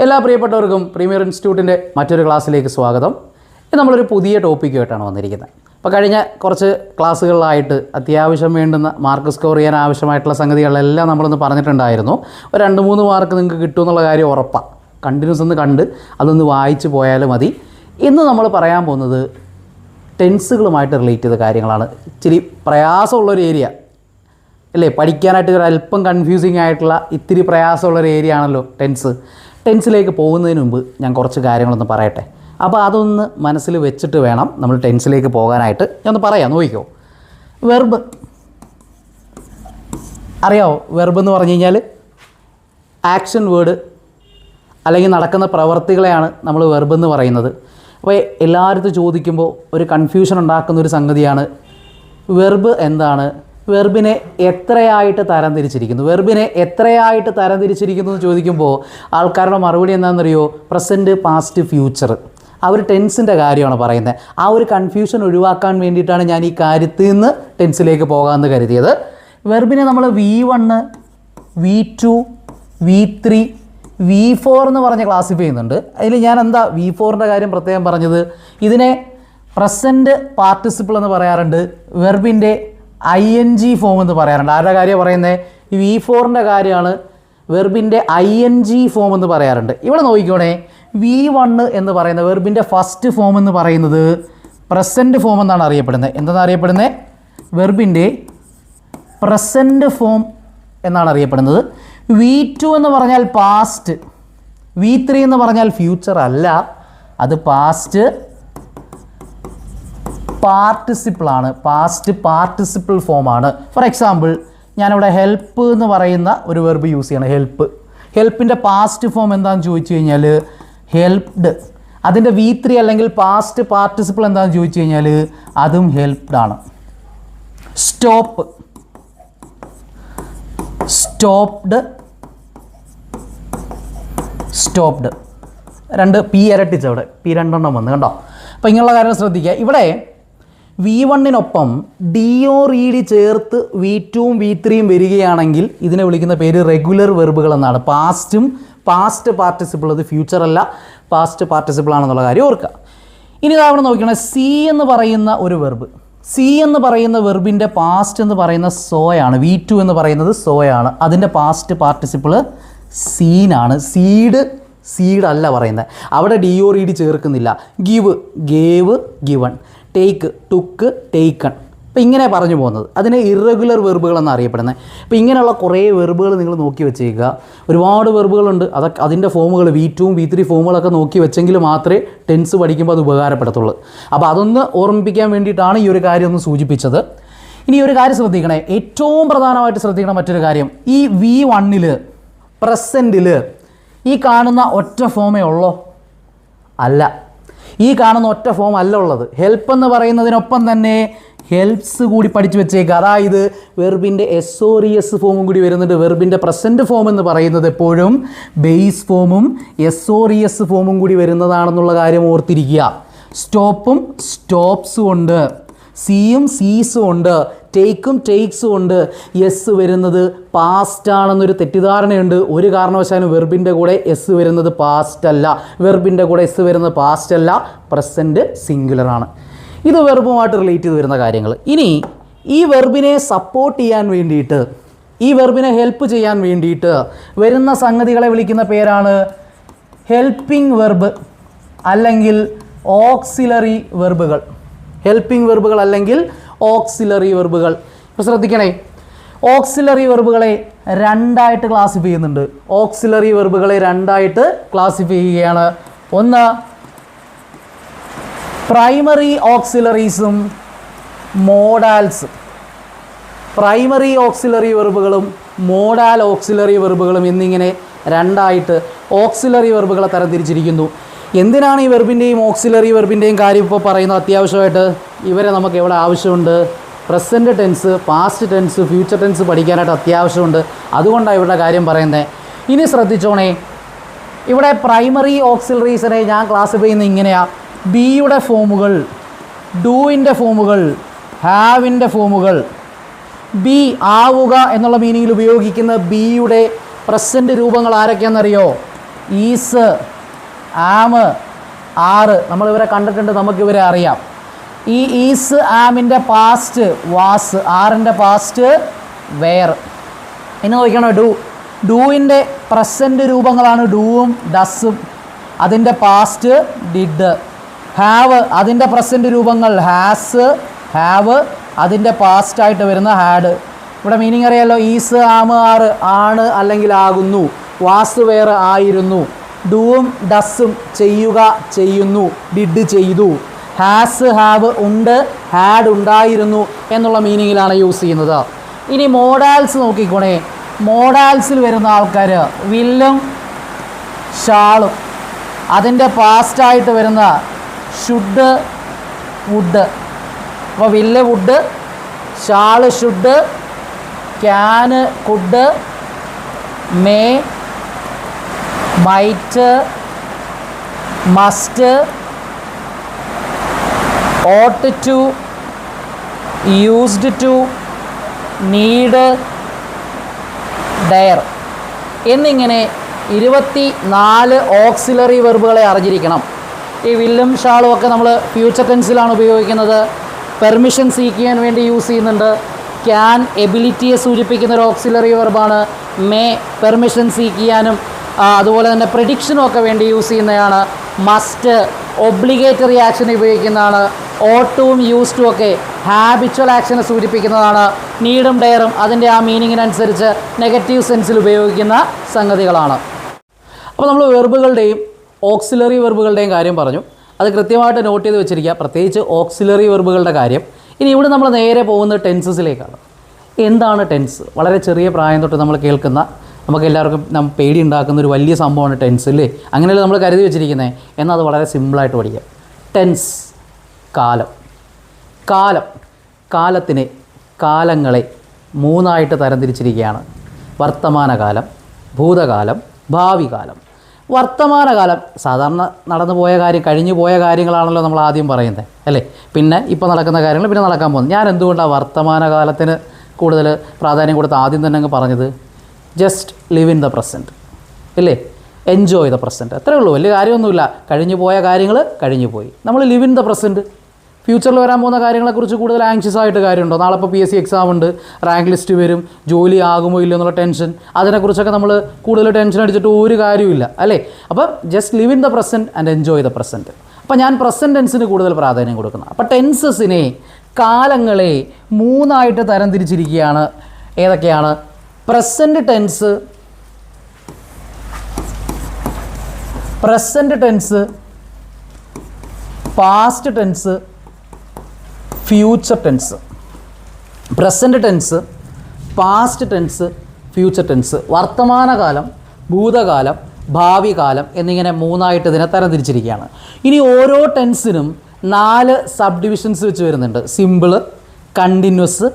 എല്ലാ പ്രിയപ്പെട്ടവർക്കും പ്രീമിയർ ഇൻസ്റ്റിറ്റ്യൂട്ടിൻ്റെ മറ്റൊരു ക്ലാസ്സിലേക്ക് സ്വാഗതം. ഇത് നമ്മളൊരു പുതിയ ടോപ്പിക്കുമായിട്ടാണ് വന്നിരിക്കുന്നത്. അപ്പോൾ കഴിഞ്ഞ കുറച്ച് ക്ലാസ്സുകളിലായിട്ട് അത്യാവശ്യം വേണ്ടുന്ന മാർക്ക് സ്കോർ ചെയ്യാൻ ആവശ്യമായിട്ടുള്ള സംഗതികളെല്ലാം നമ്മളൊന്ന് പറഞ്ഞിട്ടുണ്ടായിരുന്നു. ഒരു 2-3 മാർക്ക് നിങ്ങൾക്ക് കിട്ടുമെന്നുള്ള കാര്യം ഉറപ്പാണ്. കണ്ടിന്യൂസ് ഒന്ന് കണ്ട് അതൊന്ന് വായിച്ച് പോയാലും മതി. ഇന്ന് നമ്മൾ പറയാൻ പോകുന്നത് ടെൻസുകളുമായിട്ട് റിലേറ്റ് ചെയ്ത കാര്യങ്ങളാണ്. ഇച്ചിരി പ്രയാസമുള്ളൊരു ഏരിയ അല്ലേ, പഠിക്കാനായിട്ട് ഒരു അല്പം കൺഫ്യൂസിങ് ആയിട്ടുള്ള ഇത്തിരി പ്രയാസമുള്ളൊരു ഏരിയ ആണല്ലോ ടെൻസിലേക്ക് പോകുന്നതിന് മുമ്പ് ഞാൻ കുറച്ച് കാര്യങ്ങളൊന്ന് പറയട്ടെ. അപ്പോൾ അതൊന്ന് മനസ്സിൽ വെച്ചിട്ട് വേണം നമ്മൾ ടെൻസിലേക്ക് പോകാനായിട്ട്. ഞാൻ ഒന്ന് പറയാം, നോക്കിക്കോ. വെർബ് അറിയാമോ? വെർബ് എന്ന് പറഞ്ഞു കഴിഞ്ഞാൽ ആക്ഷൻ വേർഡ് അല്ലെങ്കിൽ നടക്കുന്ന പ്രവർത്തികളെയാണ് നമ്മൾ വെർബ് എന്ന് പറയുന്നത്. അപ്പോൾ എല്ലായിടത്തും ചോദിക്കുമ്പോൾ ഒരു കൺഫ്യൂഷൻ ഉണ്ടാക്കുന്നൊരു സംഗതിയാണ് വെർബ് എന്താണ്, വെർബിനെ എത്രയായിട്ട് തരംതിരിച്ചിരിക്കുന്നു, വെർബിനെ എത്രയായിട്ട് തരംതിരിച്ചിരിക്കുന്നു എന്ന് ചോദിക്കുമ്പോൾ ആൾക്കാരുടെ മറുപടി എന്താണെന്നറിയോ? Present, past, future. ആ ഒരു ടെൻസിൻ്റെ കാര്യമാണ് പറയുന്നത്. ആ ഒരു കൺഫ്യൂഷൻ ഒഴിവാക്കാൻ വേണ്ടിയിട്ടാണ് ഞാൻ ഈ കാര്യത്തിൽ നിന്ന് ടെൻസിലേക്ക് പോകാമെന്ന് കരുതിയത്. വെർബിനെ നമ്മൾ V1, V2, V3, V4 എന്ന് പറഞ്ഞ് ക്ലാസിഫൈ ചെയ്യുന്നുണ്ട്. അതിൽ ഞാൻ എന്താ V4ൻ്റെ കാര്യം പ്രത്യേകം പറഞ്ഞത്? ഇതിനെ പ്രസൻറ്റ് പാർട്ടിസിപ്പിൾ എന്ന് പറയാറുണ്ട്, വെർബിൻ്റെ ING ഫോം എന്ന് പറയാറുണ്ട്. ആരുടെ കാര്യമാണ് പറയുന്നത്? ഈ V4ൻ്റെ കാര്യമാണ്. വെർബിൻ്റെ ING ഫോം എന്ന് പറയാറുണ്ട്. ഇവിടെ നോക്കിക്കോണേ, V1 എന്ന് പറയുന്നത് വെർബിൻ്റെ ഫസ്റ്റ് ഫോം എന്ന് പറയുന്നത് പ്രസൻറ്റ് ഫോം എന്നാണ് അറിയപ്പെടുന്നത്. എന്താണ് അറിയപ്പെടുന്നത്? വെർബിൻ്റെ പ്രസൻറ്റ് ഫോം എന്നാണ് അറിയപ്പെടുന്നത്. V2 എന്ന് പറഞ്ഞാൽ പാസ്റ്റ്, V3 എന്ന് പറഞ്ഞാൽ ഫ്യൂച്ചർ അല്ല, അത് പാസ്റ്റ് പാർട്ടിസിപ്പിളാണ്, പാസ്റ്റ് പാർട്ടിസിപ്പിൾ ഫോമാണ്. ഫോർ എക്സാമ്പിൾ, ഞാനിവിടെ ഹെൽപ്പ് എന്ന് പറയുന്ന ഒരു വെർബ് യൂസ് ചെയ്യണം. ഹെൽപ്പിൻ്റെ പാസ്റ്റ് ഫോം എന്താണെന്ന് ചോദിച്ചു കഴിഞ്ഞാൽ ഹെൽപ്ഡ്. അതിൻ്റെ V3 അല്ലെങ്കിൽ പാസ്റ്റ് പാർട്ടിസിപ്പിൾ എന്താണെന്ന് ചോദിച്ചു കഴിഞ്ഞാൽ അതും ഹെൽപ്ഡ് ആണ്. Stop, stopped, stopped. 2 P ഇരട്ടിച്ച് അവിടെ P 2 വന്ന് കണ്ടോ. അപ്പോൾ ഇങ്ങനെയുള്ള കാര്യം ശ്രദ്ധിക്കുക. ഇവിടെ V1-നൊപ്പം DORED ചേർത്ത് V2-ഉം V3-യും വരികയാണെങ്കിൽ ഇതിനെ വിളിക്കുന്ന പേര് റെഗുലർ വെർബുകൾ എന്നാണ്. പാസ്റ്റും പാസ്റ്റ് പാർട്ടിസിപ്പിൾ, അത് ഫ്യൂച്ചർ അല്ല, പാസ്റ്റ് പാർട്ടിസിപ്പിൾ ആണെന്നുള്ള കാര്യം ഓർക്കുക. ഇനി ഇതവിടെ നോക്കണം, സി എന്ന് പറയുന്ന ഒരു വെർബ്. സി എന്ന് പറയുന്ന വെർബിൻ്റെ പാസ്റ്റ് എന്ന് പറയുന്ന സോയാണ്. V2 എന്ന് പറയുന്നത് സോയാണ്. അതിൻ്റെ പാസ്റ്റ് പാർട്ടിസിപ്പിൾ സീനാണ്. സീഡ് അല്ല പറയുന്നത്. അവിടെ DORED ചേർക്കുന്നില്ല. Give, gave, given. Take, took, taken. അപ്പോൾ ഇങ്ങനെ പറഞ്ഞു പോകുന്നത് അതിനെ ഇറഗുലർ വെർബുകൾ എന്നാണ് അറിയപ്പെടുന്നത്. അപ്പോൾ ഇങ്ങനെയുള്ള കുറേ വെർബുകൾ നിങ്ങൾ നോക്കി വെച്ചേക്കുക. ഒരുപാട് വെർബുകളുണ്ട്. അതൊക്കെ അതിൻ്റെ ഫോമുകൾ V2-ഉം V3 ഫോമുകളൊക്കെ നോക്കി വെച്ചെങ്കിൽ മാത്രമേ ടെൻസ് പഠിക്കുമ്പോൾ അത് ഉപകാരപ്പെടത്തുള്ളൂ. അപ്പോൾ അതൊന്ന് ഓർമ്മിപ്പിക്കാൻ വേണ്ടിയിട്ടാണ് ഈ ഒരു കാര്യം ഒന്ന് സൂചിപ്പിച്ചത്. ഇനി ഒരു കാര്യം ശ്രദ്ധിക്കണേ, ഏറ്റവും പ്രധാനമായിട്ട് ശ്രദ്ധിക്കണം മറ്റൊരു കാര്യം. ഈ V1-ൽ പ്രസൻറ്റിൽ ഈ കാണുന്ന ഒറ്റ ഫോമേ ഉള്ളോ? അല്ല, ഈ കാണുന്ന ഒറ്റ ഫോം അല്ല ഉള്ളത്. ഹെൽപ്പ് എന്ന് പറയുന്നതിനൊപ്പം തന്നെ ഹെൽപ്സ് കൂടി പഠിച്ചു വെച്ചേക്കുക. അതായത് വെർബിൻ്റെ SORES ഫോമും കൂടി വരുന്നുണ്ട്. വെർബിൻ്റെ പ്രസൻറ്റ് ഫോം എന്ന് പറയുന്നത് എപ്പോഴും ബേസ് ഫോമും SORES ഫോമും കൂടി വരുന്നതാണെന്നുള്ള കാര്യം ഓർത്തിരിക്കുക. സ്റ്റോപ്പും സ്റ്റോപ്സും ഉണ്ട്, സിയും സീസും ഉണ്ട്, ടേക്കും ടേക്സും ഉണ്ട്. എസ് വരുന്നത് പാസ്റ്റ് ആണെന്നൊരു തെറ്റിദ്ധാരണയുണ്ട്. ഒരു കാരണവശാലും വെർബിൻ്റെ കൂടെ എസ് വരുന്നത് പാസ്റ്റ് അല്ല. വെർബിൻ്റെ കൂടെ എസ് വരുന്നത് പാസ്റ്റ് അല്ല, പ്രസൻറ്റ് സിംഗുലറാണ്. ഇത് വെർബുമായിട്ട് റിലേറ്റ് ചെയ്ത് വരുന്ന കാര്യങ്ങൾ. ഇനി ഈ വെർബിനെ സപ്പോർട്ട് ചെയ്യാൻ വേണ്ടിയിട്ട്, ഈ വെർബിനെ ഹെൽപ്പ് ചെയ്യാൻ വേണ്ടിയിട്ട് വരുന്ന സംഗതികളെ വിളിക്കുന്ന പേരാണ് ഹെൽപ്പിംഗ് വെർബ് അല്ലെങ്കിൽ ഓക്സിലറി വെർബുകൾ. ഹെൽപ്പിംഗ് വെർബുകൾ അല്ലെങ്കിൽ ഓക്സിലറി വെർബുകൾ. ഇപ്പോൾ ശ്രദ്ധിക്കണേ, ഓക്സിലറി വെർബുകളെ 2ആയിട്ട് ക്ലാസിഫൈ ചെയ്യുന്നുണ്ട്. ഓക്സിലറി വെർബുകളെ 2ആയിട്ട് ക്ലാസിഫൈ ചെയ്യുകയാണ്. ഒന്ന് പ്രൈമറി ഓക്സിലറീസും മോഡാൽസും. പ്രൈമറി ഓക്സിലറി വെർബുകളും മോഡാൽ ഓക്സിലറി വെർബുകളും എന്നിങ്ങനെ 2ആയിട്ട് ഓക്സിലറി വെർബുകളെ തരംതിരിച്ചിരിക്കുന്നു. എന്തിനാണ് ഈ വെർബിൻ്റെയും ഓക്സിലറി വെർബിൻ്റെയും കാര്യം ഇപ്പോൾ പറയുന്നത്? അത്യാവശ്യമായിട്ട് ഇവരെ നമുക്ക് എവിടെ ആവശ്യമുണ്ട്? Present tense, past tense, future tense പഠിക്കാനായിട്ട് അത്യാവശ്യമുണ്ട്. അതുകൊണ്ടാണ് ഇവരുടെ കാര്യം പറയുന്നത്. ഇനി ശ്രദ്ധിച്ചോണേ, ഇവിടെ പ്രൈമറി ഓക്സിലറീസിനെ ഞാൻ ക്ലാസിഫൈ ചെയ്യുന്നത് ഇങ്ങനെയാണ്. ബിയുടെ ഫോമുകൾ, ഡൂവിൻ്റെ ഫോമുകൾ, ഹാവിൻ്റെ ഫോമുകൾ. ബി ആവുക എന്നുള്ള മീനിങ്ങിൽ ഉപയോഗിക്കുന്ന ബിയുടെ പ്രസൻറ്റ് രൂപങ്ങൾ ആരൊക്കെയാണെന്നറിയോ? ഈസ്, ആം, ആറ്. നമ്മളിവരെ കണ്ടിട്ടുണ്ട്, നമുക്കിവരെ അറിയാം. ഈ ഈസ് ആമിൻ്റെ പാസ്റ്റ് വാസ്, ആറിൻ്റെ പാസ്റ്റ് വെയർ. ഇനി നോക്കണം, ഡൂവിൻ്റെ പ്രസൻറ്റ് രൂപങ്ങളാണ് ഡൂവും ഡസ്സും. അതിൻ്റെ പാസ്റ്റ് ഡിഡ്. ഹാവ്, അതിൻ്റെ പ്രസൻറ്റ് രൂപങ്ങൾ ഹാസ്, ഹാവ്. അതിൻ്റെ പാസ്റ്റായിട്ട് വരുന്ന ഹാഡ്. ഇവിടെ മീനിങ് അറിയാമല്ലോ. ഈസ്, ആം, ആറ് ആണ് അല്ലെങ്കിൽ ആകുന്നു. വാസ് വെയർ ആയിരുന്നു. ഡൂവും ഡസ്സും ചെയ്യുക, ചെയ്യുന്നു. ഡിഡ് ചെയ്തു. ഹാസ്, ഹാവ് ഉണ്ട്, ഹാഡ് ഉണ്ടായിരുന്നു എന്നുള്ള മീനിങ്ങിലാണ് യൂസ് ചെയ്യുന്നത്. ഇനി മോഡാൽസ് നോക്കിക്കോണേ. മോഡാൽസിൽ വരുന്ന ആൾക്കാർ വില്ലും ഷാളും. അതിൻ്റെ പാസ്റ്റായിട്ട് വരുന്ന ഷുഡ്, വുഡ്. അപ്പോൾ will would, shall should, can could, may might, must, ought to, used to, need, dare എന്നിങ്ങനെ 24 ഓക്സിലറി വെർബുകളെ അറിഞ്ഞിരിക്കണം. ഈ വില്ലും ഷാളും ഒക്കെ നമ്മൾ ഫ്യൂച്ചർ ടെൻസിലാണ് ഉപയോഗിക്കുന്നത്. പെർമിഷൻ സീക്ക് ചെയ്യാൻ വേണ്ടി യൂസ് ചെയ്യുന്നുണ്ട്. ക്യാൻ എബിലിറ്റിയെ സൂചിപ്പിക്കുന്ന ഒരു ഓക്സിലറി വെർബാണ്. മേ പെർമിഷൻ സീക്ക് ചെയ്യാനും അതുപോലെ തന്നെ പ്രെഡിക്ഷനും ഒക്കെ വേണ്ടി യൂസ് ചെയ്യുന്നതാണ്. മസ്റ്റ് ഒബ്ലിഗേറ്ററി ആക്ഷൻ ഉപയോഗിക്കുന്നതാണ്. ഓട്ടും യൂസ്റ്റും ഒക്കെ ഹാബിച്വൽ ആക്ഷനെ സൂചിപ്പിക്കുന്നതാണ്. നീഡും ഡെയറും അതിൻ്റെ ആ മീനിങ്ങിനനുസരിച്ച് നെഗറ്റീവ് സെൻസിൽ ഉപയോഗിക്കുന്ന സംഗതികളാണ്. അപ്പോൾ നമ്മൾ വെർബുകളുടെയും ഓക്സിലറി വെർബുകളുടെയും കാര്യം പറഞ്ഞു. അത് കൃത്യമായിട്ട് നോട്ട് ചെയ്ത് വെച്ചിരിക്കുക, പ്രത്യേകിച്ച് ഓക്സിലറി വെർബുകളുടെ കാര്യം. ഇനി ഇവിടെ നമ്മൾ നേരെ പോകുന്നത് ടെൻസസിലേക്കാണ്. എന്താണ് ടെൻസ്? വളരെ ചെറിയ പ്രായം തൊട്ട് നമ്മൾ കേൾക്കുന്ന, നമുക്ക് എല്ലാവർക്കും പേടി ഉണ്ടാക്കുന്ന ഒരു വലിയ സംഭവമാണ് ടെൻസ് അല്ലേ? അങ്ങനെയല്ല നമ്മൾ കരുതി വെച്ചിരിക്കുന്നത്. എന്നാൽ അത് വളരെ സിമ്പിളായിട്ട് പഠിക്കാം. ടെൻസ് കാലം. കാലത്തിനെ, കാലങ്ങളെ 3ആയിട്ട് തരംതിരിച്ചിരിക്കുകയാണ്. വർത്തമാനകാലം, ഭൂതകാലം, ഭാവി കാലം. വർത്തമാനകാലം സാധാരണ നടന്നു പോയ കാര്യം, കഴിഞ്ഞു പോയ കാര്യങ്ങളാണല്ലോ നമ്മൾ ആദ്യം പറയുന്നത് അല്ലേ? പിന്നെ ഇപ്പോൾ നടക്കുന്ന കാര്യങ്ങൾ, പിന്നെ നടക്കാൻ പോകുന്നത്. ഞാൻ എന്തുകൊണ്ടാണ് വർത്തമാനകാലത്തിന് കൂടുതൽ പ്രാധാന്യം കൊടുത്ത് ആദ്യം തന്നെ അങ്ങ് പറഞ്ഞത്? Just live in the present ഇല്ലേ? എൻജോയ് ദ പ്രസൻറ്റ്, അത്രേ ഉള്ളൂ. വലിയ കാര്യമൊന്നുമില്ല. കഴിഞ്ഞു പോയ കാര്യങ്ങൾ കഴിഞ്ഞു പോയി. നമ്മൾ ലിവ് ഇൻ ദ പ്രസൻറ്റ്. ഫ്യൂച്ചറിൽ വരാൻ പോകുന്ന കാര്യങ്ങളെക്കുറിച്ച് കൂടുതൽ ആങ്ഷ്യസ് ആയിട്ട് കാര്യമുണ്ടോ? നാളെ ഇപ്പോൾ PSC എക്സാം ഉണ്ട്, റാങ്ക് ലിസ്റ്റ് വരും, ജോലി ആകുമോ ഇല്ലയോ എന്നുള്ള ടെൻഷൻ, അതിനെക്കുറിച്ചൊക്കെ നമ്മൾ കൂടുതൽ ടെൻഷൻ അടിച്ചിട്ട് ഒരു കാര്യമില്ല അല്ലേ? അപ്പോൾ just live in the present and enjoy the present. അപ്പോൾ ഞാൻ പ്രസൻറ്റ് ടെൻസിന് കൂടുതൽ പ്രാധാന്യം കൊടുക്കുന്നത്. അപ്പോൾ ടെൻസസിനെ, കാലങ്ങളെ 3ആയിട്ട് തരംതിരിച്ചിരിക്കുകയാണ്. ഏതൊക്കെയാണ്? Present tense, past tense, future tense. Present tense, past tense, future tense. വർത്തമാനകാലം, ഭൂതകാലം, ഭാവി കാലം എന്നിങ്ങനെ 3ആയിട്ട് ഇതിനെ തരംതിരിച്ചിരിക്കുകയാണ്. ഇനി ഓരോ ടെൻസിനും 4 സബ് ഡിവിഷൻസ് വെച്ച് വരുന്നുണ്ട്. സിമ്പിൾ, കണ്ടിന്യൂസ്,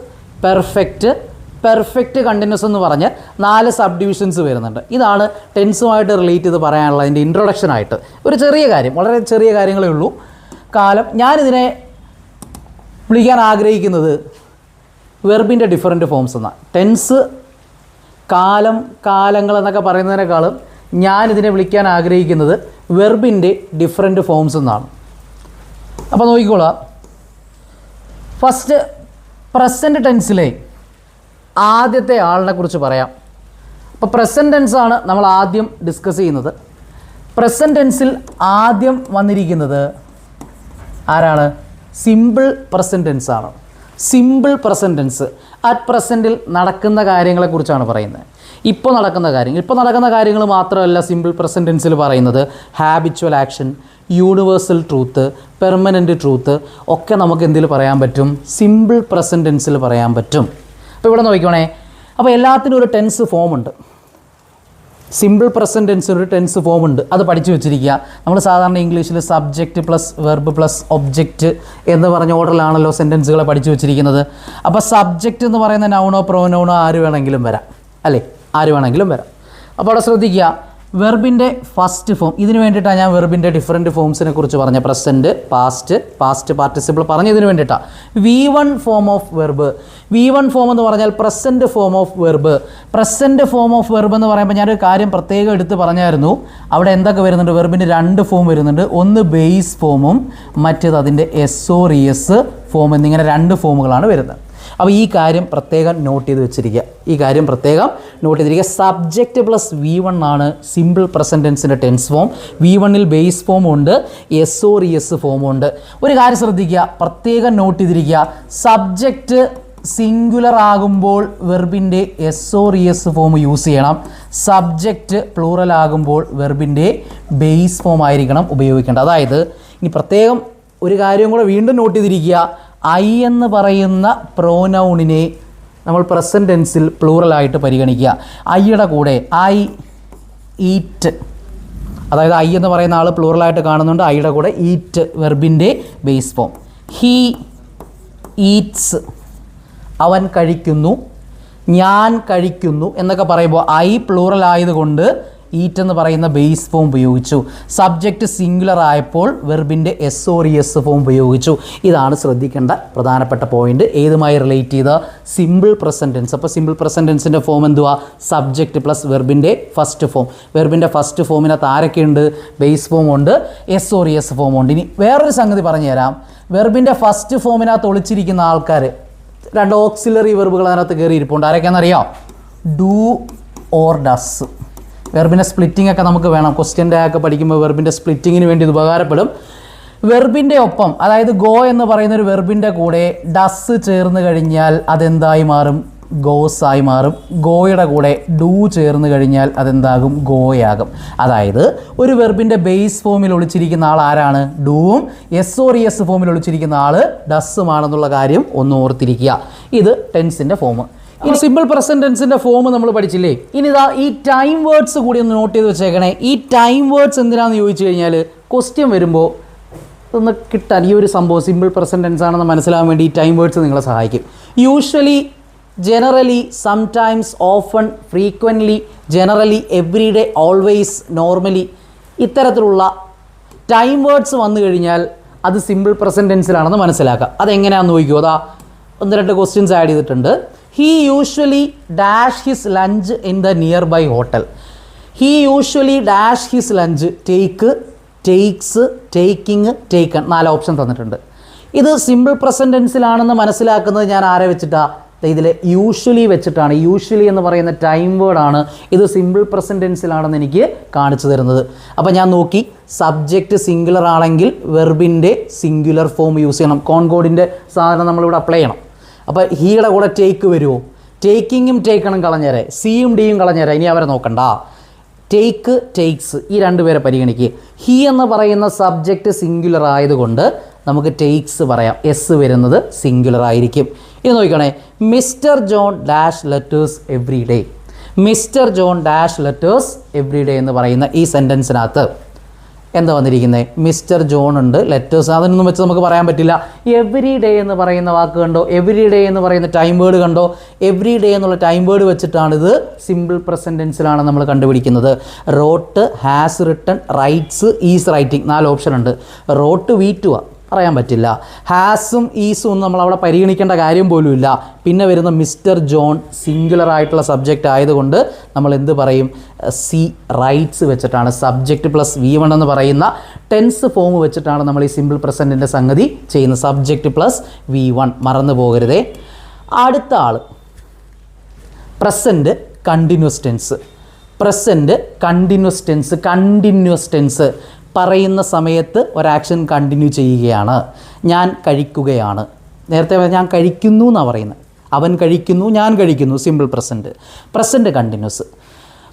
പെർഫെക്റ്റ് കണ്ടിന്യൂസ് എന്ന് പറഞ്ഞ് 4 സബ് ഡിവിഷൻസ് വരുന്നുണ്ട്. ഇതാണ് ടെൻസുമായിട്ട് റിലേറ്റ് ചെയ്ത് പറയാനുള്ള അതിൻ്റെ ഇൻട്രൊഡക്ഷനായിട്ട് ഒരു ചെറിയ കാര്യം, വളരെ ചെറിയ കാര്യങ്ങളേ ഉള്ളൂ. കാലം, ഞാനിതിനെ വിളിക്കാൻ ആഗ്രഹിക്കുന്നത് വെർബിൻ്റെ ഡിഫറൻറ്റ് ഫോംസ് എന്നാണ്. ടെൻസ്, കാലം, കാലങ്ങൾ എന്നൊക്കെ പറയുന്നതിനേക്കാളും ഞാനിതിനെ വിളിക്കാൻ ആഗ്രഹിക്കുന്നത് വെർബിൻ്റെ ഡിഫറൻറ്റ് ഫോംസ് എന്നാണ്. അപ്പോൾ നോക്കിക്കോളാം. ഫസ്റ്റ് പ്രസൻറ്റ് ടെൻസിലെ ആദ്യത്തെ ആളിനെ കുറിച്ച് പറയാം. അപ്പോൾ പ്രസൻറ്റ് ടെൻസാണ് നമ്മൾ ആദ്യം ഡിസ്കസ് ചെയ്യുന്നത്. പ്രസൻറ്റ് ടെൻസിൽ ആദ്യം വന്നിരിക്കുന്നത് ആരാണ്? സിമ്പിൾ പ്രസൻറ്റ് ടെൻസ് ആണ്. സിമ്പിൾ പ്രസൻറ്റ് ടെൻസ് അറ്റ് പ്രസൻറ്റിൽ നടക്കുന്ന കാര്യങ്ങളെക്കുറിച്ചാണ് പറയുന്നത്. ഇപ്പോൾ നടക്കുന്ന കാര്യങ്ങൾ മാത്രമല്ല സിമ്പിൾ പ്രസൻറ്റ് ടെൻസിൽ പറയുന്നത്. Habitual action, universal truth, permanent truth ഒക്കെ നമുക്ക് എന്തിൽ പറയാൻ പറ്റും? സിമ്പിൾ പ്രസൻറ്റ് ടെൻസിൽ പറയാൻ പറ്റും. അപ്പോൾ ഇവിടെ നോക്കിക്കോണേ. അപ്പോൾ എല്ലാത്തിനും ഒരു ടെൻസ് ഫോമുണ്ട്. സിമ്പിൾ പ്രസൻറ്റ് ടെൻസിന് ഒരു ടെൻസ് ഫോമുണ്ട്. അത് പഠിച്ചു വെച്ചിരിക്കുക. നമ്മൾ സാധാരണ ഇംഗ്ലീഷിൽ subject plus verb plus object എന്ന് പറഞ്ഞ ഓർഡറിലാണല്ലോ സെൻറ്റൻസുകളെ പഠിച്ചു വെച്ചിരിക്കുന്നത്. അപ്പോൾ സബ്ജക്റ്റ് എന്ന് പറയുന്ന നൗണോ പ്രോനൗണോ ആര് വേണമെങ്കിലും വരാം അല്ലേ? ആര് വേണമെങ്കിലും വരാം. അപ്പോൾ അവിടെ ശ്രദ്ധിക്കുക, വെർബിൻ്റെ ഫസ്റ്റ് ഫോം, ഇതിന് വേണ്ടിയിട്ടാണ് ഞാൻ വെർബിൻ്റെ ഡിഫറെൻറ്റ് ഫോംസിനെ കുറിച്ച് പറഞ്ഞ പ്രസൻറ്റ്, പാസ്റ്റ് പാർട്ടിസിപ്പിൾ പറഞ്ഞതിന് വേണ്ടിയിട്ടാണ്. V1 form of verb. V1 form എന്ന് പറഞ്ഞാൽ present form of verb. Present form of verb എന്ന് പറയുമ്പോൾ ഞാനൊരു കാര്യം പ്രത്യേകം എടുത്ത് പറഞ്ഞായിരുന്നു. അവിടെ എന്തൊക്കെ വരുന്നുണ്ട്? വെർബിൻ്റെ 2 ഫോം വരുന്നുണ്ട്. ഒന്ന് ബേസ് ഫോമും മറ്റേത് അതിൻ്റെ SORES ഫോം എന്നിങ്ങനെ 2 ഫോമുകളാണ് വരുന്നത്. അപ്പോൾ ഈ കാര്യം പ്രത്യേകം നോട്ട് ചെയ്ത് വെച്ചിരിക്കുക. സബ്ജക്റ്റ് പ്ലസ് V1 ആണ് സിമ്പിൾ പ്രസൻറ്റ് ടെൻസിൻ്റെ ടെൻസ് ഫോം. V1-ൽ ബേസ് ഫോം ഉണ്ട്, SORES ഫോമുണ്ട്. ഒരു കാര്യം ശ്രദ്ധിക്കുക, പ്രത്യേകം നോട്ട് ചെയ്തിരിക്കുക. സബ്ജക്റ്റ് സിംഗുലർ ആകുമ്പോൾ വെർബിൻ്റെ SORES ഫോം യൂസ് ചെയ്യണം. സബ്ജക്റ്റ് പ്ലൂറൽ ആകുമ്പോൾ വെർബിൻ്റെ ബേസ് ഫോം ആയിരിക്കണം ഉപയോഗിക്കേണ്ടത്. അതായത് ഇനി പ്രത്യേകം ഒരു കാര്യം കൂടെ വീണ്ടും നോട്ട് ചെയ്തിരിക്കുക. ഐ എന്ന് പറയുന്ന പ്രോനൗണിനെ നമ്മൾ പ്രസൻറ്റ് ടെൻസിൽ പ്ലൂറലായിട്ട് പരിഗണിക്കുക. ഐയുടെ കൂടെ ഐ ഈറ്റ്, അതായത് ഐ എന്ന് പറയുന്ന ആൾ പ്ലൂറലായിട്ട് കാണുന്നുണ്ട്. ഐയുടെ കൂടെ ഈറ്റ് വെർബിൻ്റെ ബേസ് ഫോം. ഹീ ഈറ്റ്സ്, അവൻ കഴിക്കുന്നു, ഞാൻ കഴിക്കുന്നു എന്നൊക്കെ പറയുമ്പോൾ ഐ പ്ലൂറൽ ആയതുകൊണ്ട് ഈറ്റ് എന്ന് പറയുന്ന ബേസ് ഫോം ഉപയോഗിച്ചു. സബ്ജക്റ്റ് സിംഗുലർ ആയപ്പോൾ വെർബിൻ്റെ SORES ഫോം ഉപയോഗിച്ചു. ഇതാണ് ശ്രദ്ധിക്കേണ്ട പ്രധാനപ്പെട്ട പോയിന്റ്. ഏതുമായി റിലേറ്റ് ചെയ്ത? Simple present tense. അപ്പോൾ സിമ്പിൾ പ്രസൻറ്റ് ടെൻസിൻ്റെ ഫോം എന്തുവാ? സബ്ജക്റ്റ് പ്ലസ് വെർബിൻ്റെ ഫസ്റ്റ് ഫോം. വെർബിൻ്റെ ഫസ്റ്റ് ഫോമിനകത്ത് ആരൊക്കെയുണ്ട്? ബേസ് ഫോം ഉണ്ട്, SORES ഫോം ഉണ്ട്. ഇനി വേറൊരു സംഗതി പറഞ്ഞു തരാം. വെർബിൻ്റെ ഫസ്റ്റ് ഫോമിനകത്ത് ഒളിച്ചിരിക്കുന്ന ആൾക്കാർ 2 ഓക്സിലറി വെർബുകൾ അതിനകത്ത് കയറി ഇരിപ്പുണ്ട്. ആരൊക്കെയാണെന്നറിയാം? Do or does. വെർബിൻ്റെ സ്പ്ലിറ്റിംഗ് ഒക്കെ നമുക്ക് വേണം. ക്വസ്റ്റ്യൻ്റെ ഒക്കെ പഠിക്കുമ്പോൾ വെർബിൻ്റെ സ്പ്ലിറ്റിങ്ങിന് വേണ്ടി ഇത് ഉപകാരപ്പെടും. വെർബിൻ്റെ ഒപ്പം, അതായത് ഗോ എന്ന് പറയുന്ന ഒരു വെർബിൻ്റെ കൂടെ ഡസ് ചേർന്ന് കഴിഞ്ഞാൽ അതെന്തായി മാറും? ഗോസ് ആയി മാറും. ഗോയുടെ കൂടെ ഡു ചേർന്ന് കഴിഞ്ഞാൽ അതെന്താകും? ഗോയാകും. അതായത് ഒരു വെർബിൻ്റെ ബേസ് ഫോമിൽ ഒളിച്ചിരിക്കുന്ന ആൾ ആരാണ്? ഡൂവും. SORES ഫോമിൽ ഒളിച്ചിരിക്കുന്ന ആൾ ഡസ്സുമാണെന്നുള്ള കാര്യം ഒന്ന് ഓർത്തിരിക്കുക. ഇത് ടെൻസിൻ്റെ ഫോം. ഈ സിമ്പിൾ പ്രസൻറ്റ് ടെൻസിൻ്റെ ഫോം നമ്മൾ പഠിച്ചില്ലേ? ഇനി ഇതാ ഈ ടൈം വേർഡ്സ് കൂടി ഒന്ന് നോട്ട് ചെയ്ത് വെച്ചേക്കണേ. ഈ ടൈം വേർഡ്സ് എന്തിനാണെന്ന് ചോദിച്ചു കഴിഞ്ഞാൽ ക്വസ്റ്റ്യൻ വരുമ്പോൾ ഒന്ന് കിട്ടാൻ ഈ ഒരു സംഭവം സിമ്പിൾ പ്രസൻറ്റ് ടെൻസ് ആണെന്ന് മനസ്സിലാകാൻ വേണ്ടി ഈ ടൈം വേർഡ്സ് നിങ്ങളെ സഹായിക്കും. Usually, generally, sometimes, often, frequently, generally, everyday, always, normally, ഇത്തരത്തിലുള്ള ടൈം വേർഡ്സ് വന്നു കഴിഞ്ഞാൽ അത് സിമ്പിൾ പ്രസൻറ്റ് ടെൻസിലാണെന്ന് മനസ്സിലാക്കാം. അതെങ്ങനെയാണെന്ന് നോക്കിയോ. അതാ 1-2 ക്വസ്റ്റ്യൻസ് ആഡ് ചെയ്തിട്ടുണ്ട്. He usually dash his lunch in the nearby hotel. He usually dash his lunch. Take, takes, taking, taken. 4 option തന്നിട്ടുണ്ട്. ഇത് സിമ്പിൾ പ്രസൻറ്റ് ടെൻസിലാണെന്ന് മനസ്സിലാക്കുന്നത് ഞാൻ ആരെ വെച്ചിട്ടാണ്? ഇതിൽ യൂഷ്വലി വെച്ചിട്ടാണ്. യൂഷ്വലി എന്ന് പറയുന്ന ടൈം വേർഡാണ് ഇത് സിമ്പിൾ പ്രസൻറ്റ് ടെൻസിലാണെന്ന് എനിക്ക് കാണിച്ചു തരുന്നത്. അപ്പോൾ ഞാൻ നോക്കി, സബ്ജക്റ്റ് സിംഗുലർ ആണെങ്കിൽ വെർബിൻ്റെ സിംഗുലർ ഫോം യൂസ് ചെയ്യണം. കോൺകോഡിൻ്റെ സാധനം നമ്മളിവിടെ അപ്ലൈ ചെയ്യണം. അപ്പോൾ ഹീയുടെ കൂടെ ടേക്ക് വരുമോ? ടേക്കിങ്ങും ടേക്കണും കളഞ്ഞേരെ, സിയും ഡിയും കളഞ്ഞേരെ, ഇനി അവരെ നോക്കണ്ട. ടേക്ക്, ടേക്സ്, ഈ 2 പേരെ പരിഗണിക്കുക. ഹീ എന്ന് പറയുന്ന സബ്ജക്റ്റ് സിംഗുലർ ആയതുകൊണ്ട് നമുക്ക് ടേക്സ് പറയാം. എസ് വരുന്നത് സിംഗുലർ ആയിരിക്കും. ഇത് നോക്കണേ. Mister John dash letters every day. Mister John dash letters every day എന്ന് പറയുന്ന ഈ സെൻറ്റൻസിനകത്ത് എന്താ വന്നിരിക്കുന്നത്? മിസ്റ്റർ ജോൺ ഉണ്ട്, ലെറ്റേഴ്സ്, അതൊന്നും വെച്ച് നമുക്ക് പറയാൻ പറ്റില്ല. എവരി ഡേ എന്ന് പറയുന്ന വാക്ക് കണ്ടോ? എവരി ഡേ എന്ന് പറയുന്ന ടൈം വേർഡ് കണ്ടോ? എവരി ഡേ എന്നുള്ള ടൈം വേർഡ് വെച്ചിട്ടാണിത് സിമ്പിൾ പ്രസൻറ്റ് ടെൻസിലാണ് നമ്മൾ കണ്ടുപിടിക്കുന്നത്. Wrote, has written, writes, is writing, 4 option ഉണ്ട്. റോട്ട് V2 പറയാൻ പറ്റില്ല. ഹാസും ഈസും ഒന്നും നമ്മളവിടെ പരിഗണിക്കേണ്ട കാര്യം പോലുമില്ല. പിന്നെ വരുന്ന മിസ്റ്റർ ജോൺ സിംഗുലർ ആയിട്ടുള്ള സബ്ജക്റ്റ് ആയതുകൊണ്ട് നമ്മൾ എന്ത് പറയും? സി റൈറ്റ്സ് വെച്ചിട്ടാണ്. സബ്ജക്റ്റ് പ്ലസ് V1 എന്ന് പറയുന്ന ടെൻസ് ഫോം വെച്ചിട്ടാണ് നമ്മൾ ഈ സിമ്പിൾ പ്രസൻറ്റിൻ്റെ സംഗതി ചെയ്യുന്നത്. സബ്ജക്റ്റ് പ്ലസ് V1 മറന്നു പോകരുതേ. അടുത്ത ആൾ present continuous tense. Present continuous tense. Continuous tense പറയുന്ന സമയത്ത് ഒരാക്ഷൻ കണ്ടിന്യൂ ചെയ്യുകയാണ്. ഞാൻ കഴിക്കുകയാണ്. നേരത്തെ ഞാൻ കഴിക്കുന്നു എന്നാണ് പറയുന്നത്. അവൻ കഴിക്കുന്നു, ഞാൻ കഴിക്കുന്നു. Simple present. Present continuous.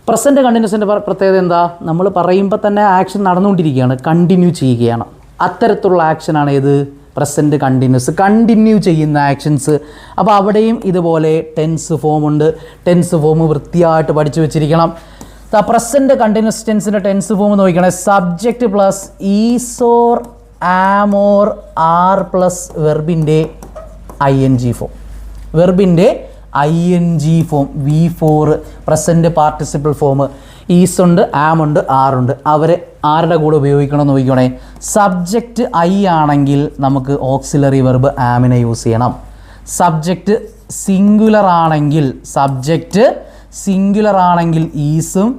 Present കണ്ടിന്യൂസിൻ്റെ പ്രത്യേകത എന്താ? നമ്മൾ പറയുമ്പോൾ തന്നെ ആക്ഷൻ നടന്നുകൊണ്ടിരിക്കുകയാണ്, കണ്ടിന്യൂ ചെയ്യുകയാണ്. അത്തരത്തിലുള്ള ആക്ഷനാണ് ഏത്? Present continuous. കണ്ടിന്യൂ ചെയ്യുന്ന ആക്ഷൻസ്. അപ്പോൾ അവിടെയും ഇതുപോലെ ടെൻസ് ഫോം ഉണ്ട്. ടെൻസ് ഫോം വൃത്തിയായിട്ട് പഠിച്ചു വെച്ചിരിക്കണം. പ്രസൻറ്റ് കണ്ടിന്യൂസ് ടെൻസിൻ്റെ ടെൻസ് ഫോം നോക്കിക്കണേ. Subject plus is or, am or, are plus വെർബിൻ്റെ ING ഫോം. വെർബിൻ്റെ ING form V4 present participle form. Is ഉണ്ട്, ആം ഉണ്ട്, ആറുണ്ട്. അവരെ ആരുടെ കൂടെ ഉപയോഗിക്കണം എന്ന് നോക്കിക്കോണേ. സബ്ജക്റ്റ് ഐ ആണെങ്കിൽ നമുക്ക് ഓക്സിലറി വെർബ് ആമിനെ യൂസ് ചെയ്യണം. സബ്ജക്റ്റ് സിംഗുലർ ആണെങ്കിൽ ഈസും,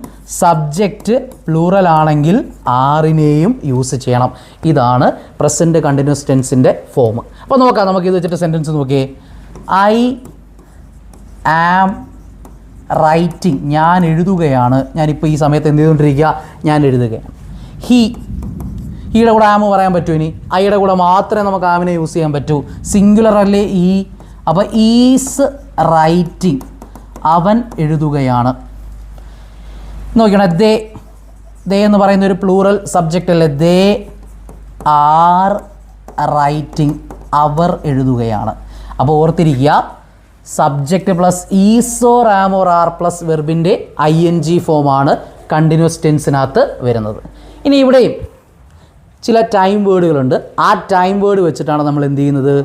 സബ്ജക്റ്റ് പ്ലൂറൽ ആണെങ്കിൽ ആറിനെയും യൂസ് ചെയ്യണം. ഇതാണ് പ്രസൻറ്റ് കണ്ടിന്യൂസ് ടെൻസിൻ്റെ ഫോം. അപ്പോൾ നോക്കാം, നമുക്ക് ഇത് വെച്ചിട്ട് സെൻറ്റൻസ് നോക്കിയേ. ഐ ആം റൈറ്റിംഗ്, ഞാൻ എഴുതുകയാണ്. ഞാനിപ്പോൾ ഈ സമയത്ത് എന്ത് ചെയ്തുകൊണ്ടിരിക്കുക? ഞാൻ എഴുതുകയാണ്. ഈയുടെ കൂടെ ആമ് പറയാൻ പറ്റൂ? ഇനി ഐയുടെ കൂടെ മാത്രമേ നമുക്ക് ആമിനെ യൂസ് ചെയ്യാൻ പറ്റൂ. സിംഗുലർ അല്ലേ ഈ? അപ്പോൾ ഈസ് റൈറ്റിംഗ്, അവൻ എഴുതുകയാണ്. നോക്കണം, ദേ എന്ന് പറയുന്ന ഒരു പ്ലൂറൽ സബ്ജക്റ്റ് അല്ലേ? ദേ ആർ റൈറ്റിംഗ്, അവർ എഴുതുകയാണ്. അപ്പോൾ ഓർത്തിരിക്കുക, subject plus is or am or are plus വെർബിൻ്റെ ING ഫോമാണ് കണ്ടിന്യൂസ് ടെൻസിനകത്ത് വരുന്നത്. ഇനി ഇവിടെയും ചില ടൈം വേർഡുകളുണ്ട്. ആ ടൈം വേർഡ് വെച്ചിട്ടാണ് നമ്മൾ എന്ത് ചെയ്യുന്നത്?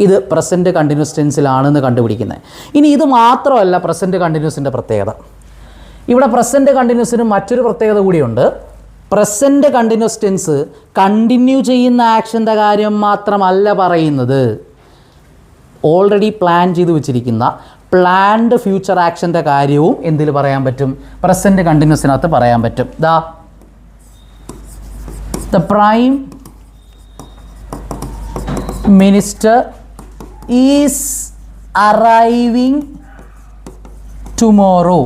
ഇത് പ്രസൻറ്റ് കണ്ടിന്യൂസ് ടെൻസിലാണെന്ന് കണ്ടുപിടിക്കുന്നത്. ഇനി ഇത് മാത്രമല്ല പ്രസൻറ്റ് കണ്ടിന്യൂസിൻ്റെ പ്രത്യേകത. ഇവിടെ പ്രസൻറ്റ് കണ്ടിന്യൂസിന് മറ്റൊരു പ്രത്യേകത കൂടിയുണ്ട്. പ്രസൻറ്റ് കണ്ടിന്യൂസ് ടെൻസ് കണ്ടിന്യൂ ചെയ്യുന്ന ആക്ഷൻ്റെ കാര്യം മാത്രമല്ല പറയുന്നത്, ഓൾറെഡി പ്ലാൻ ചെയ്ത് വെച്ചിരിക്കുന്ന പ്ലാൻഡ് ഫ്യൂച്ചർ ആക്ഷൻ്റെ കാര്യവും എന്തിൽ പറയാൻ പറ്റും? പ്രസൻറ്റ് കണ്ടിന്യൂസിനകത്ത് പറയാൻ പറ്റും. The prime minister is arriving tomorrow.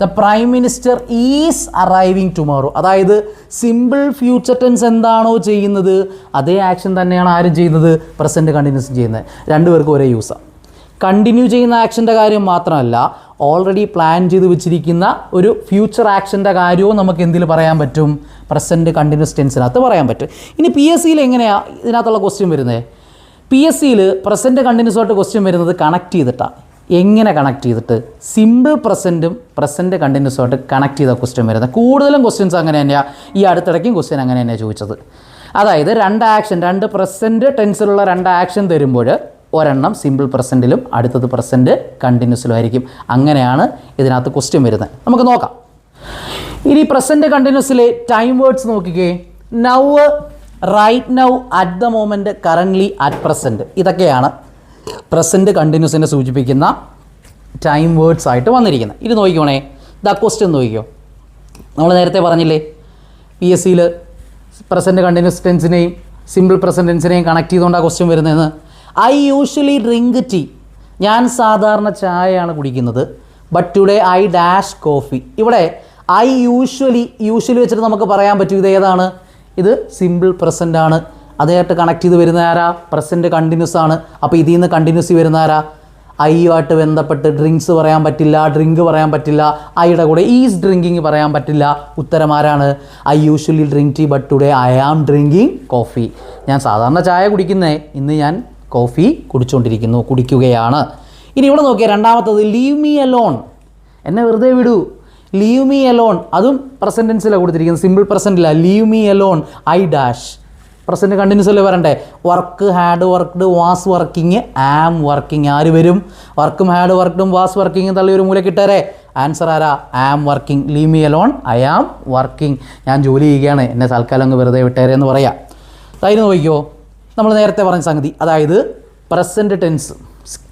The prime minister is arriving tomorrow. അതായത് സിമ്പിൾ ഫ്യൂച്ചർ ടെൻസ് എന്താണോ ചെയ്യുന്നത് അതേ ആക്ഷൻ തന്നെയാണ് ആരും ചെയ്യുന്നത്? പ്രസൻറ്റ് കണ്ടിന്യൂസ് ചെയ്യുന്നത്. രണ്ടുപേർക്കും ഒരേ യൂസാണ്. കണ്ടിന്യൂ ചെയ്യുന്ന ആക്ഷൻ്റെ കാര്യം മാത്രമല്ല, ഓൾറെഡി പ്ലാൻ ചെയ്ത് വെച്ചിരിക്കുന്ന ഒരു ഫ്യൂച്ചർ ആക്ഷൻ്റെ കാര്യവും നമുക്ക് എന്തിൽ പറയാൻ പറ്റും? പ്രസൻറ്റ് കണ്ടിന്യൂസ് ടെൻസിനകത്ത് പറയാൻ പറ്റും. ഇനി PSCയിൽ എങ്ങനെയാണ് ഇതിനകത്തുള്ള ക്വസ്റ്റ്യൻ വരുന്നത്? PSCയിൽ പ്രസൻറ്റ് കണ്ടിന്യൂസായിട്ട് ക്വസ്റ്റ്യൻ വരുന്നത് കണക്ട് ചെയ്തിട്ടാണ്. എങ്ങനെ കണക്ട് ചെയ്തിട്ട്? സിമ്പിൾ പ്രസൻറ്റും പ്രസൻറ്റ് കണ്ടിന്യൂസുമായിട്ട് കണക്ട് ചെയ്ത ക്വസ്റ്റ്യൻ വരുന്നത്. കൂടുതലും ക്വസ്റ്റ്യൻസ് അങ്ങനെ തന്നെയാണ്. ഈ അടുത്തിടയ്ക്കും ക്വസ്റ്റ്യൻ അങ്ങനെ തന്നെയാണ് ചോദിച്ചത്. അതായത് രണ്ട് പ്രസൻറ്റ് ടെൻസിലുള്ള 2 ആക്ഷൻ തരുമ്പോൾ ഒരെണ്ണം സിമ്പിൾ പ്രസൻറ്റിലും അടുത്തത് പ്രസൻറ്റ് കണ്ടിന്യൂസിലും ആയിരിക്കും. അങ്ങനെയാണ് ഇതിനകത്ത് ക്വസ്റ്റ്യൻ വരുന്നത്. നമുക്ക് നോക്കാം. ഇനി പ്രസൻറ്റ് കണ്ടിന്യൂസിലെ ടൈം വേർഡ്സ് നോക്കിക്കേ. Now, right now, at the moment, currently, at present. ഇതൊക്കെയാണ് പ്രസൻറ്റ് കണ്ടിന്യൂസിനെ സൂചിപ്പിക്കുന്ന ടൈം വേർഡ്സ് ആയിട്ട് വന്നിരിക്കുന്നത്. ഇത് നോക്കിക്കോണേ, ദ ക്വസ്റ്റ്യൻ നോക്കിക്കോ. നമ്മൾ നേരത്തെ പറഞ്ഞില്ലേ PSCയിൽ പ്രസൻറ്റ് കണ്ടിന്യൂസ് ടെൻസിനെയും സിമ്പിൾ പ്രസൻറ്റ് ടെൻസിനെയും കണക്ട് ചെയ്തുകൊണ്ടാണ് ക്വസ്റ്റ്യൻ വരുന്നതെന്ന്. ഐ യൂഷ്വലി ഡ്രിങ്ക് ടീ, ഞാൻ സാധാരണ ചായയാണ് കുടിക്കുന്നത്. But today I dash coffee. ഇവിടെ ഐ യൂഷ്വലി വെച്ചിട്ട് നമുക്ക് പറയാൻ പറ്റും ഇത് ഏതാണ്? ഇത് സിമ്പിൾ പ്രസൻ്റ് ആണ്. അതായിട്ട് കണക്ട് ചെയ്ത് വരുന്ന ആരാ? പ്രസൻറ്റ് കണ്ടിന്യൂസ് ആണ്. അപ്പോൾ ഇതിൽ നിന്ന് കണ്ടിന്യൂസ് വരുന്ന ആരാ? ഐയുമായിട്ട് ബന്ധപ്പെട്ട് ഡ്രിങ്ക്സ് പറയാൻ പറ്റില്ല, ഡ്രിങ്ക് പറയാൻ പറ്റില്ല, ഐയുടെ കൂടെ ഈസ് ഡ്രിങ്കിങ് പറയാൻ പറ്റില്ല. ഉത്തരം ആരാണ്? I usually drink tea but today I am drinking coffee. ഞാൻ സാധാരണ ചായ കുടിക്കുന്നേ, ഇന്ന് ഞാൻ കോഫി കുടിക്കുകയാണ്. ഇനി ഇവിടെ നോക്കിയാൽ രണ്ടാമത്തത് ലീവ് മീ അലോൺ, എന്നെ വെറുതെ വിടൂ. ലീവ് മീ അലോൺ, അതും പ്രസൻറ്റ് ടെൻസിലാണ് കൊടുത്തിരിക്കുന്നത്, സിമ്പിൾ പ്രസൻറ്റില്ല. Leave me alone I dash. Present continuous അല്ലേ വരണ്ടേ? Work, had worked, was working, am working. ആര് വരും? വർക്കും ഹാഡ് വർക്ക്ഡും വാസ് വർക്കിംഗ് തള്ളി ഒരു മൂല കിട്ടാറേ. ആൻസർ ആരാ? Am working. Leave me alone I am working. ഞാൻ ജോലി ചെയ്യുകയാണ്, എന്നെ തൽക്കാലം അങ്ങ് വെറുതെ വിട്ടേരെ എന്ന് പറയാം. അതിന് നോക്കിക്കോ, നമ്മൾ നേരത്തെ പറഞ്ഞ സംഗതി, അതായത് present tense,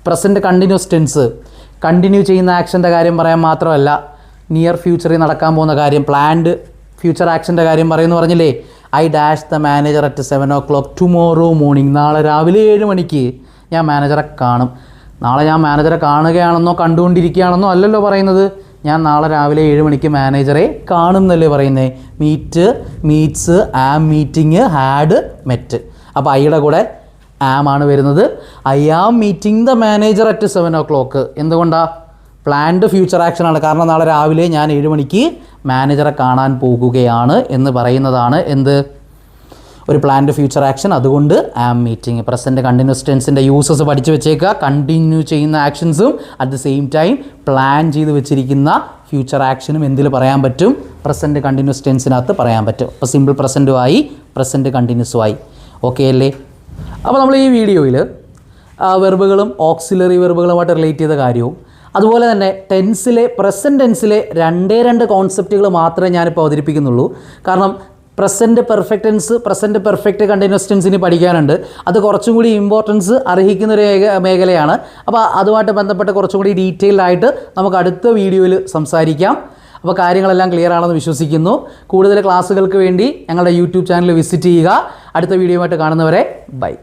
present continuous tense continue ചെയ്യുന്ന ആക്ഷൻ്റെ കാര്യം പറയാൻ മാത്രമല്ല, നിയർ ഫ്യൂച്ചറിൽ നടക്കാൻ പോകുന്ന കാര്യം, പ്ലാൻഡ് ഫ്യൂച്ചർ ആക്ഷൻ്റെ കാര്യം പറയുമെന്ന് പറഞ്ഞില്ലേ? I dash the manager at 7 o'clock tomorrow morning. നാളെ രാവിലെ 7 മണിക്ക് ഞാൻ മാനേജറെ കാണും. നാളെ ഞാൻ മാനേജറെ കാണുകയാണെന്നോ കണ്ടുകൊണ്ടിരിക്കുകയാണെന്നോ അല്ലല്ലോ പറയുന്നത്. ഞാൻ നാളെ രാവിലെ 7 മണിക്ക് മാനേജറെ കാണും എന്നല്ലേ പറയുന്നത്. Meets, am meeting, had met. അപ്പോൾ ഐയുടെ കൂടെ ആം ആണ് വരുന്നത്. I am meeting the manager at 7 o'clock. എന്തുകൊണ്ടാണ്? പ്ലാൻഡ് ഫ്യൂച്ചർ ആക്ഷനാണ്. കാരണം നാളെ രാവിലെ ഞാൻ 7 മണിക്ക് മാനേജറെ കാണാൻ പോകുകയാണ് എന്ന് പറയുന്നതാണ് എന്ത്? ഒരു പ്ലാൻഡ് ഫ്യൂച്ചർ ആക്ഷൻ. അതുകൊണ്ട് ആം മീറ്റിംഗ്. പ്രസൻറ്റ് കണ്ടിന്യൂസ് ടെൻസിൻ്റെ യൂസസ് പഠിച്ചു വെച്ചേക്കുക. കണ്ടിന്യൂ ചെയ്യുന്ന ആക്ഷൻസും at the same time plan ചെയ്ത് വെച്ചിരിക്കുന്ന ഫ്യൂച്ചർ ആക്ഷനും എന്തിൽ പറയാൻ പറ്റും? പ്രസൻറ്റ് കണ്ടിന്യൂസ് ടെൻസിനകത്ത് പറയാൻ പറ്റും. അപ്പോൾ സിമ്പിൾ പ്രസൻറ്റുമായി പ്രസൻറ്റ് കണ്ടിന്യൂസുമായി. ഓക്കെ അല്ലേ? അപ്പോൾ നമ്മൾ ഈ വീഡിയോയിൽ വെർബുകളും ഓക്സിലറി വെർബുകളുമായിട്ട് റിലേറ്റ് ചെയ്ത കാര്യവും അതുപോലെ തന്നെ ടെൻസിലെ പ്രസൻറ്റ് ടെൻസിലെ രണ്ട് കോൺസെപ്റ്റുകൾ മാത്രമേ ഞാനിപ്പോൾ അവതരിപ്പിക്കുന്നുള്ളൂ. കാരണം present perfect tense, present perfect continuous ടെൻസിന് പഠിക്കാനുണ്ട്. അത് കുറച്ചും കൂടി ഇമ്പോർട്ടൻസ് അർഹിക്കുന്നൊരു മേഖലയാണ്. അപ്പോൾ അതുമായിട്ട് ബന്ധപ്പെട്ട് കുറച്ചും കൂടി ഡീറ്റെയിൽഡ് ആയിട്ട് നമുക്ക് അടുത്ത വീഡിയോയിൽ സംസാരിക്കാം. അപ്പോൾ കാര്യങ്ങളെല്ലാം ക്ലിയർ ആണെന്ന് വിശ്വസിക്കുന്നു. കൂടുതൽ ക്ലാസ്സുകൾക്ക് വേണ്ടി ഞങ്ങളുടെ യൂട്യൂബ് ചാനൽ വിസിറ്റ് ചെയ്യുക. അടുത്ത വീഡിയോയുമായിട്ട് കാണുന്നവരെ ബൈ.